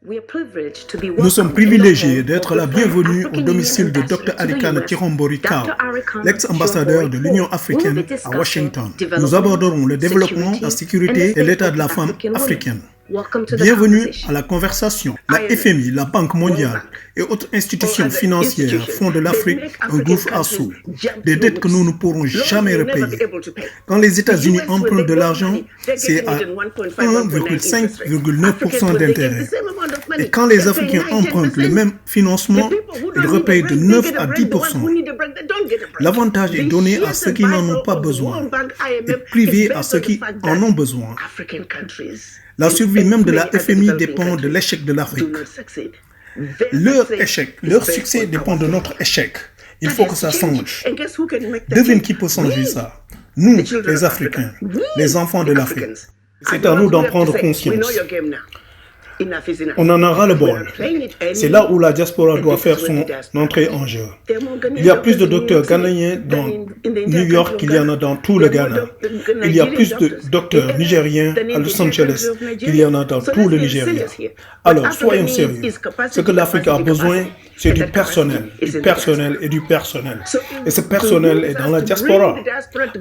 Nous sommes privilégiés d'être la bienvenue au domicile de Dr. Arikane Kirombori Kao, l'ex-ambassadeur de l'Union africaine à Washington. Nous aborderons le développement, la sécurité et l'état de la femme africaine. Bienvenue à la conversation. La FMI, la Banque mondiale et autres institutions financières font de l'Afrique un gouffre à sous, des dettes que nous ne pourrons jamais repayer. Quand les États-Unis empruntent de l'argent, c'est à 1,5,9% d'intérêt. Et quand les Africains empruntent le même financement, ils repayent de 9 à 10%. L'avantage est donné à ceux qui n'en ont pas besoin et privé à ceux qui en ont besoin. La survie même de la FMI dépend de l'échec de l'Afrique. Leur succès dépend de notre échec. Il faut que ça change. Devine qui peut changer ça? Nous, les Africains, les enfants de l'Afrique. C'est à nous d'en prendre conscience. On en a ras-le-bol. C'est là où la diaspora doit faire son entrée en jeu. Il y a plus de docteurs ghanéens dans New York qu'il y en a dans tout le Ghana. Il y a plus de docteurs nigériens à Los Angeles qu'il y en a dans tout le Nigeria. Alors, soyons sérieux. Ce que l'Afrique a besoin, c'est du personnel et du personnel. Et ce personnel est dans la diaspora.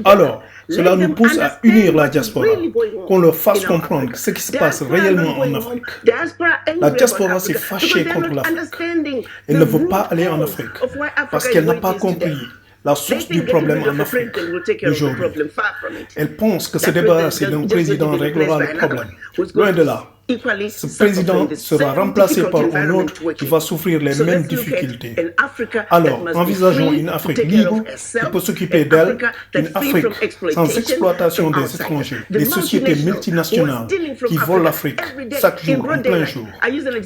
Alors, cela nous pousse à unir la diaspora, qu'on leur fasse comprendre ce qui se passe réellement en Afrique. La diaspora s'est fâchée contre l'Afrique. Elle ne veut pas aller en Afrique parce qu'elle n'a pas compris la source du problème en Afrique d'aujourd'hui. Elle pense que se débarrasser d'un président réglera le problème. Loin de là. Ce président sera remplacé par un autre qui va souffrir les mêmes difficultés. Alors, envisageons une Afrique libre qui peut s'occuper d'elle, une Afrique sans exploitation des étrangers, des sociétés multinationales qui volent l'Afrique chaque jour en plein jour.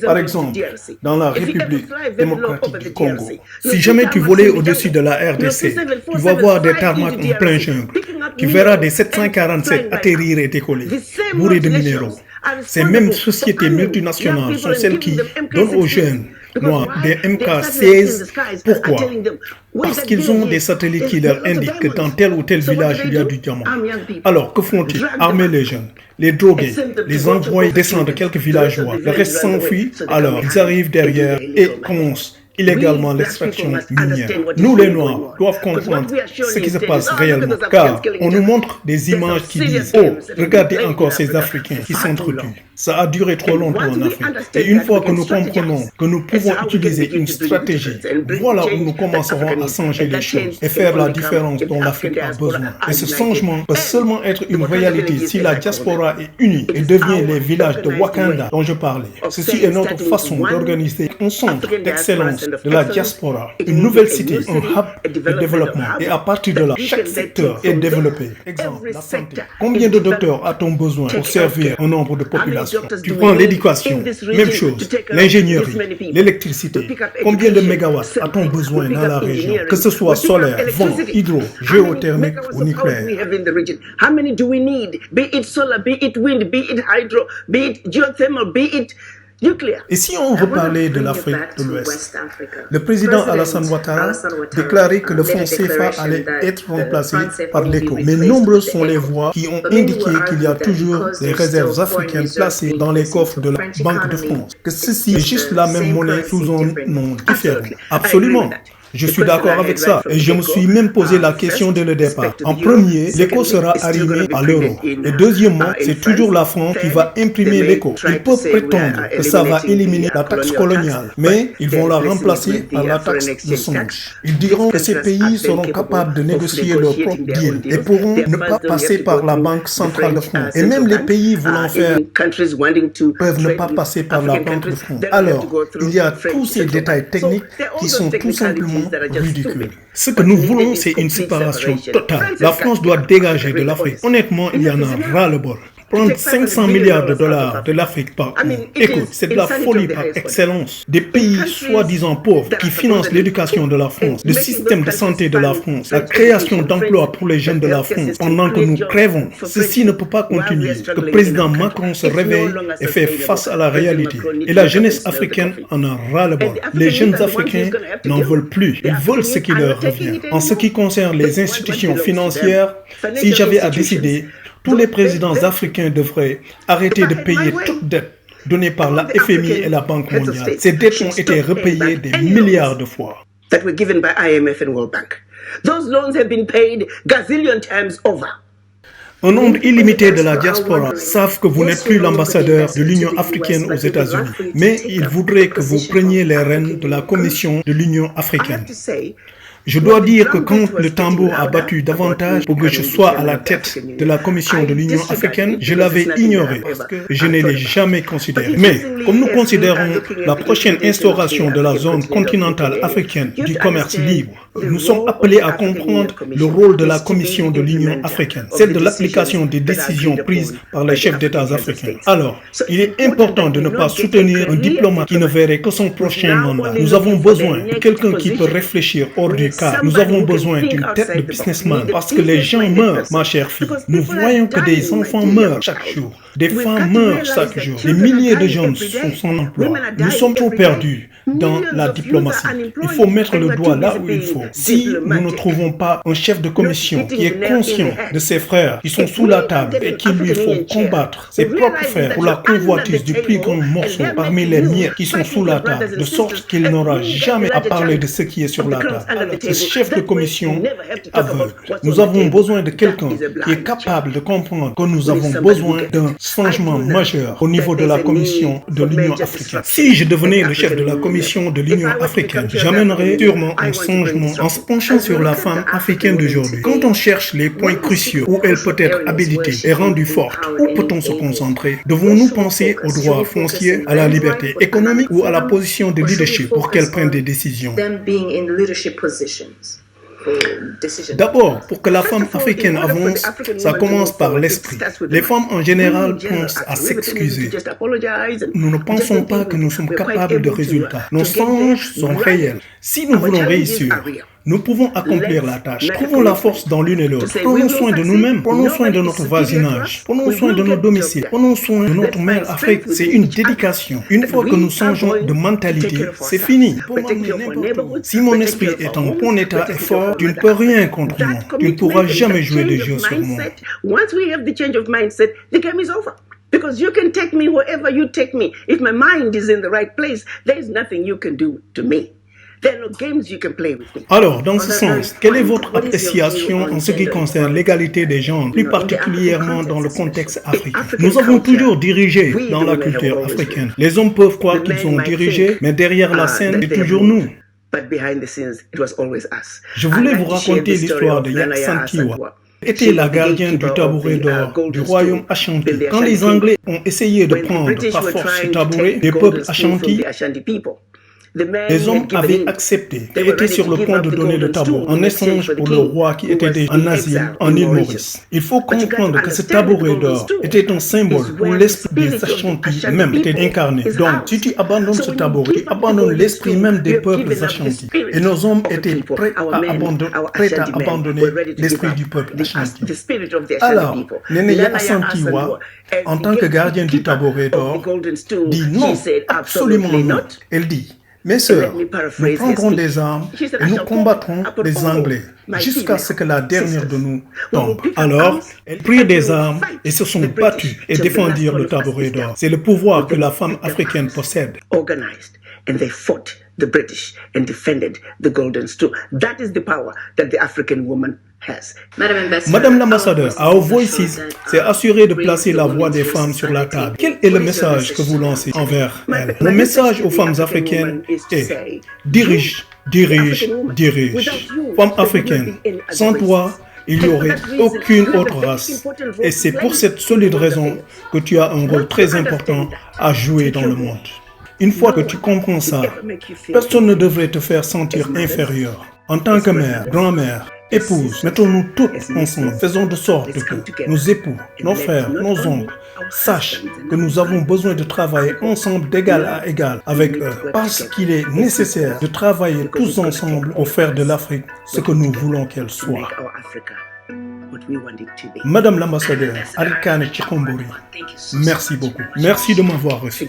Par exemple, dans la République démocratique du Congo. Si jamais tu volais au-dessus de la RDC, tu vas voir des tarmacs en plein jungle. Tu verras des 747 atterrir et décoller, bourrés de minéraux. Ces mêmes sociétés multinationales sont celles qui donnent aux jeunes noirs des MK16. Pourquoi? Parce qu'ils ont des satellites qui leur indiquent que dans tel ou tel village il y a du diamant. Alors, que font-ils? Armer les jeunes, les droguer, les envoyer descendre de quelques villageois. Le reste s'enfuit, alors ils arrivent derrière et commencent illégalement l'extraction minière. Nous, les Noirs, doivent comprendre ce qui se passe réellement, car on nous montre des images qui disent « Oh, regardez encore ces Africains qui s'entretuent ». Ça a duré trop longtemps en Afrique. Et une fois que nous comprenons que nous pouvons utiliser une stratégie, voilà où nous commencerons à changer les choses et faire la différence dont l'Afrique a besoin. Et ce changement peut seulement être une réalité si la diaspora est unie et devient les villages de Wakanda dont je parlais. Ceci est notre façon d'organiser un centre d'excellence de la diaspora, une nouvelle cité, un hub de développement. Et à partir de là, chaque secteur est développé. Exemple, la santé. Combien de docteurs a-t-on besoin pour servir un nombre de populations? Tu prends l'éducation, même chose, l'ingénierie, l'électricité. Combien de mégawatts a-t-on besoin dans la région? Que ce soit solaire, vent, hydro, géothermique ou nucléaire. How many do we need? Be it solar, be it wind, be it hydro, be it geothermal, be it nuclear. Et si on reparlait de l'Afrique de l'Ouest, le président Alassane Ouattara déclarait que le fonds CFA allait être remplacé par l'ECO. Mais nombreuses sont les voix qui ont indiqué qu'il y a toujours des réserves africaines placées dans les coffres de la Banque de France. Que ceci est juste la même monnaie sous un nom différent. Absolument. Je suis d'accord avec ça et je me suis même posé la question dès le départ. En premier, l'ECO sera arrivé à l'euro. Et deuxièmement, c'est toujours la France qui va imprimer l'ECO. Ils peuvent prétendre que ça va éliminer la taxe coloniale, mais ils vont la remplacer par la taxe de change. Ils diront que ces pays seront capables de négocier leur propre deal et pourront ne pas passer par la Banque centrale de France. Et même les pays voulant faire peuvent ne pas passer par la Banque de France. Alors, il y a tous ces détails techniques qui sont tout simplement ridicule. Ce que nous voulons, c'est une séparation totale. La France doit dégager de l'Afrique. Honnêtement, il y en a ras-le-bol. Prendre 500 milliards de dollars de l'Afrique par an. Écoute, c'est de la folie par excellence. Des pays soi-disant pauvres qui financent l'éducation de la France, le système de santé de la France, la création d'emplois pour les jeunes de la France pendant que nous crèvons. Ceci ne peut pas continuer. Que le président Macron se réveille et fait face à la réalité. Et la jeunesse africaine en a ras-le-bol. Les jeunes Africains n'en veulent plus. Ils veulent ce qui leur revient. En ce qui concerne les institutions financières, si j'avais à décider, tous les présidents africains devraient arrêter de payer toute dette données par la FMI et la Banque mondiale. Ces dettes ont été repayées des milliards de fois. That were given by IMF and World Bank. Those loans have been paid gazillion times over. Un nombre illimité de la diaspora savent que vous n'êtes plus l'ambassadeur de l'Union africaine aux États-Unis, mais ils voudraient que vous preniez les rênes de la Commission de l'Union africaine. Je dois dire que quand le tambour a battu davantage pour que je sois à la tête de la Commission de l'Union africaine, je l'avais ignoré parce que je ne l'ai jamais considéré. Mais comme nous considérons la prochaine instauration de la zone continentale africaine du commerce libre, nous sommes appelés à comprendre le rôle de la Commission de l'Union africaine, celle de l'application des décisions prises par les chefs d'État africains. Alors, il est important de ne pas soutenir un diplomate qui ne verrait que son prochain mandat. Nous avons besoin de quelqu'un qui peut réfléchir hors du cadre. Nous avons besoin d'une tête de businessman parce que les gens meurent, ma chère fille. Nous voyons que des enfants meurent chaque jour. Des femmes meurent chaque jour. Des milliers de jeunes sont sans emploi. Nous sommes trop perdus dans la diplomatie. Il faut mettre le doigt là où il faut. Si nous ne trouvons pas un chef de commission qui est conscient de ses frères qui sont sous la table et qu'il lui faut combattre ses propres frères pour la convoitise du plus grand morceau parmi les miettes qui sont sous la table, de sorte qu'il n'aura jamais à parler de ce qui est sur la table. Ce chef de commission aveugle. Nous avons besoin de quelqu'un qui est capable de comprendre que nous avons besoin d'un changement majeur au niveau de la Commission de l'Union africaine. Si je devenais le chef de la Commission de l'Union africaine, j'amènerais sûrement un changement en se penchant sur la femme africaine d'aujourd'hui. Quand on cherche les points cruciaux où elle peut être habilitée et rendue forte, où peut-on se concentrer? Devons-nous penser aux droits fonciers, à la liberté économique ou à la position de leadership pour qu'elle prenne des décisions? D'abord, pour que la femme africaine avance, ça commence par l'esprit. Les femmes en général pensent à s'excuser. Nous ne pensons pas que nous sommes capables de résultats. Nos songes sont réels. Si nous voulons réussir, nous pouvons accomplir la tâche. Trouvons la force dans l'une et l'autre. Prenons soin de nous-mêmes. Prenons soin de notre voisinage. Prenons soin de nos domiciles. Prenons soin de notre mère Afrique. C'est une dédication. Une fois que nous changeons de mentalité, c'est fini. Si mon esprit est en bon état et fort, tu ne peux rien contre moi. Tu ne pourras jamais jouer des jeux sur moi. Once we have the change of mindset, the game is over. Because you can take me wherever you take me. If my mind is in the right place, there is nothing you can do to me. Alors, dans ce sens, quelle est votre appréciation en ce qui concerne l'égalité des genres, plus particulièrement dans le contexte africain? Nous avons toujours dirigé dans la culture africaine. Les hommes peuvent croire qu'ils ont dirigé, mais derrière la scène, c'est toujours nous. Je voulais vous raconter l'histoire de Yaksantiwa. Était la gardienne du tabouret d'or du royaume Ashanti. Quand les Anglais ont essayé de prendre par force ce tabouret des peuples Ashanti, les hommes avaient accepté et étaient sur le point de donner le tabouret en échange pour le roi qui était en asile en île Maurice. Il faut comprendre que ce tabouret d'or était un symbole où l'esprit des Ashanti même était incarné. Donc, si tu abandonnes ce tabouret, tu abandonnes l'esprit même des peuples Ashanti. Et nos hommes étaient prêts à abandonner l'esprit du peuple Ashanti. Alors, Néné Yaksantiwa, en tant que gardienne du tabouret d'or, dit non, absolument non. Elle dit: mes sœurs, nous prendrons des armes et nous combattrons les Anglais jusqu'à ce que la dernière de nous tombe. Alors, elles prirent des armes et se sont battues et défendirent le tabouret d'or. C'est le pouvoir que la femme africaine possède. And they fought the British and defended the golden stool. That is the power that the African woman has. Madame l'ambassadeur, Our Voices s'est assuré de placer la voix des femmes sur la table. Quel est le message que vous lancez envers elles? Mon message aux femmes africaines est: dirige, dirige, dirige. Femme africaine, sans toi, il n'y aurait aucune autre race. Et c'est pour cette solide raison que tu as un rôle très important à jouer dans le monde. Une fois que tu comprends ça, personne ne devrait te faire sentir inférieur. En tant que mère, grand-mère, épouse, mettons-nous toutes ensemble. Faisons de sorte que nos époux, nos frères, nos oncles sachent que nous avons besoin de travailler ensemble d'égal à égal avec eux. Parce qu'il est nécessaire de travailler tous ensemble pour faire de l'Afrique ce que nous voulons qu'elle soit. Madame l'ambassadeur Arikane Chikombori, merci beaucoup. Merci de m'avoir reçu.